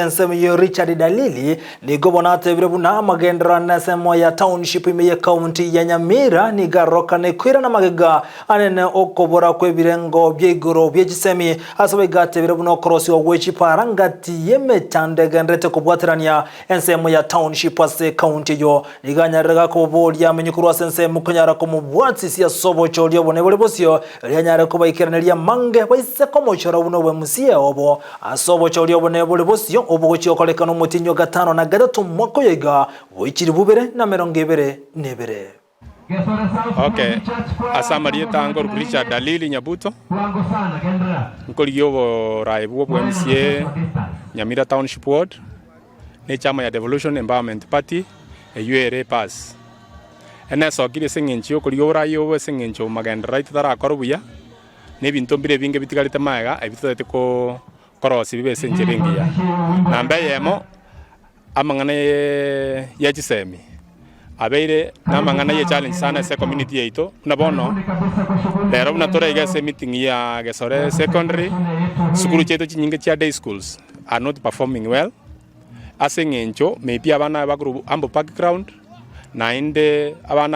Nsemo ya Richard Dalili ni gobonate birebuna magendera nasemo ya township ime county ya Nyamira ni garoka ne kwira na magega anene okobora kwe birengo byegoro byegisemi asobe gate birebuna okorosi ogwechi parangati yeme tande gendrete kubwatirania ensemo ya township ase county yo liganyarega ko bolya menyukuru nsemo kunyara ko mubwatsi sia sobo cholyo bonebole bosyo lyanyare ko baikereneria mange baise ko mochora buno bwe musie obo asobo cholyo bonebole bosyo obugochi okolekana umutinyo gatano na gatatu mwako yega wichiri bubere na merongo ibere nebere. Okay, asamarie tango Richard Dalili Nyabuto nkoliyo raibu bwa MCA Nyamira Township Ward ne chama ya Devolution Empowerment Party URA pass ene sokire sengenchi okoliyo rayo sengencho maganda right tara korubuya ne binto mbire binge bitigalite maega ebitete ko korosi bibe senjeringia nambe yemo amangana ya gisemi abeire namangana ye challenge sana se community yeito nabono lero unatore igase meeting ya gesore secondary sukuru cheto chinyinge cha day schools are not performing well asengencho maybe abana bakuru ambo background na inde abana